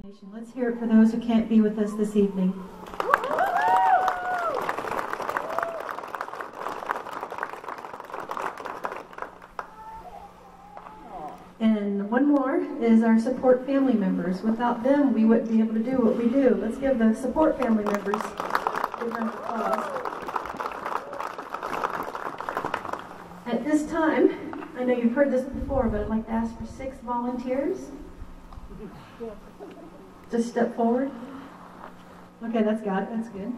Let's hear it for those who can't be with us this evening. And one more is our support family members. Without them, we wouldn't be able to do what we do. Let's give the support family members a round of applause. At this time, I know you've heard this before, but I'd like to ask for 6 volunteers. Just step forward. Okay, that's got it. That's good.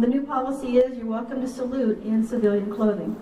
The new policy is you're welcome to salute in civilian clothing.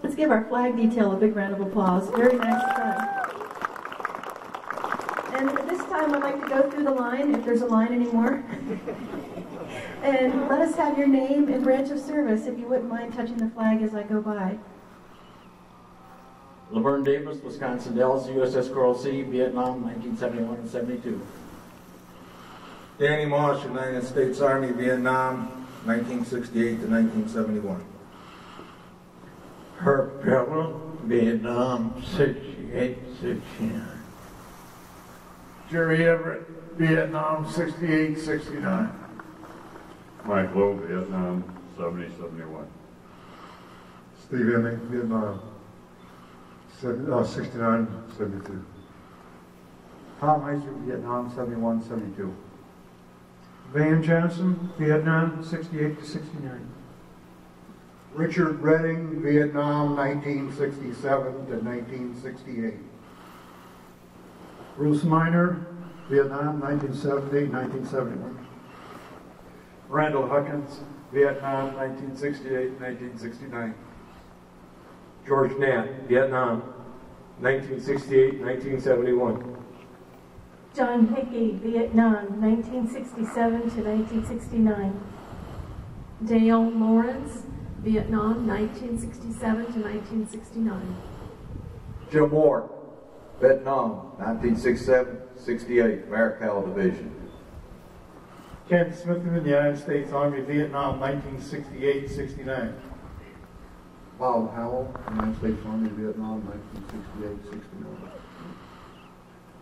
Let's give our flag detail a big round of applause. Very nice done. And at this time, I'd like to go through the line, if there's a line anymore. And let us have your name and branch of service, if you wouldn't mind touching the flag as I go by. Laverne Davis, Wisconsin Dells, USS Coral Sea, Vietnam, 1971 and 72. Danny Moss, United States Army, Vietnam, 1968 to 1971. Herb Pebble, Vietnam, 68 68, 69. Jerry Everett, Vietnam, 68, 69. Mike Lowe, Vietnam, 70, 71. Steve Emmick, Vietnam, 69, 72. Tom Heiser, Vietnam, 71, 72. Van Johnson, Vietnam, 68 to 69. Richard Redding, Vietnam, 1967 to 1968. Bruce Minor, Vietnam, 1970, 1971. Randall Huckins, Vietnam, 1968, 1969. George Knapp, Vietnam, 1968, 1971. John Hickey, Vietnam, 1967 to 1969. Dale Lawrence, Vietnam, 1967 to 1969. Jim Moore, Vietnam, 1967-68, Maricao Division. Ken Smith in the United States Army, Vietnam, 1968-69. Bob Howell, United States Army, Vietnam, 1968-69.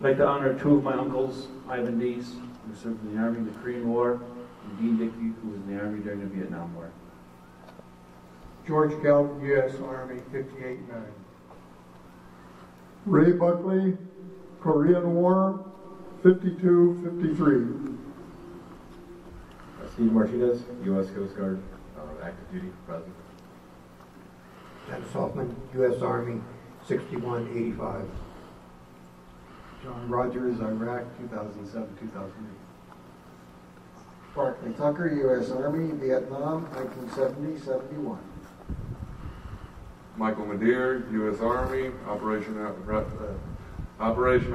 I'd like to honor two of my uncles, Ivan Deese, who served in the Army in the Korean War, and Dean Dickey, who was in the Army during the Vietnam War. George Galvin, U.S. Army, 58-9. Ray Buckley, Korean War, 52-53. Steve Martinez, U.S. Coast Guard, active duty, present. Dennis Hoffman, U.S. Army, 61-85. John Rogers, Iraq, 2007-2008. Barclay Tucker, U.S. Army, Vietnam, 1970-71. Michael Madeir, U.S. Army, Operation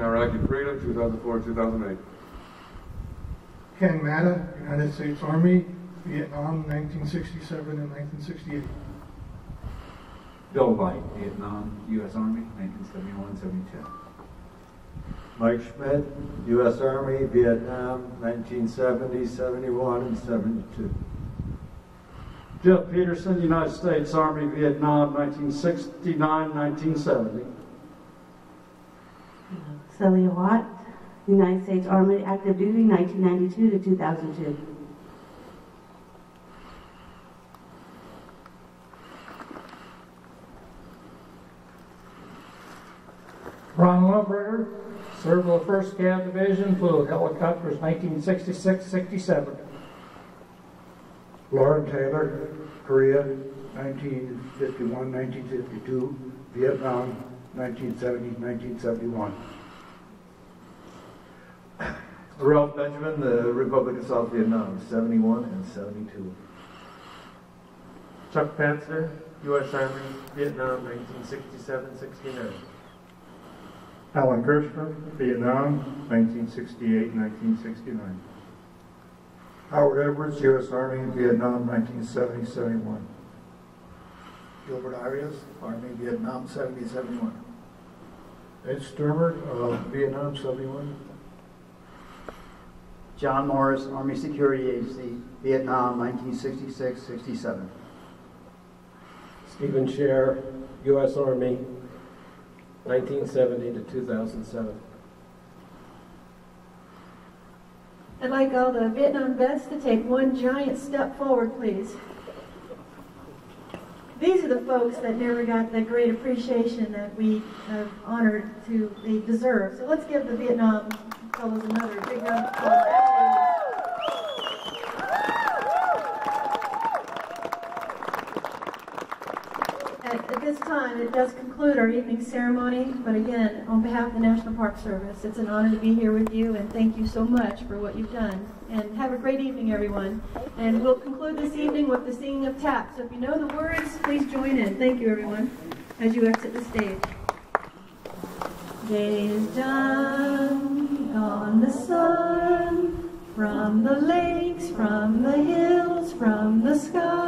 Iraqi Freedom, 2004-2008. Ken Matta, United States Army, Vietnam, 1967 and 1968. Bill White, Vietnam, U.S. Army, 1971-72. Mike Schmidt, U.S. Army, Vietnam, 1970, 71, and 72. Jeff Peterson, United States Army, Vietnam, 1969-1970. Celia Watt, United States Army, active duty, 1992 to 2002. Ron Lumberger, served with the 1st Cav Division, flew helicopters 1966-67. Lauren Taylor, Korea, 1951-1952, Vietnam, 1970-1971. Ralph Benjamin, the Republic of South Vietnam, 71 and 72. Chuck Panzer, U.S. Army, Vietnam, 1967-69. Alan Kirshner, Vietnam, 1968-1969. Howard Edwards, U.S. Army, Vietnam, 1970-71. Gilbert Arias, Army, Vietnam, 70-71. Ed Sturmer, Vietnam, 71. John Morris, Army Security Agency, Vietnam, 1966-67. Stephen Scher, U.S. Army, 1970 to 2007. I'd like all the Vietnam vets to take one giant step forward, please. These are the folks that never got the great appreciation that we have honored they deserve. So let's give the Vietnam fellows another big round of applause. At this time, it does conclude our evening ceremony, but again, on behalf of the National Park Service, it's an honor to be here with you, and thank you so much for what you've done. And have a great evening, everyone. And we'll conclude this evening with the singing of TAP. So if you know the words, please join in. Thank you, everyone, as you exit the stage. Day is done, gone the sun, from the lakes, from the hills, from the sky.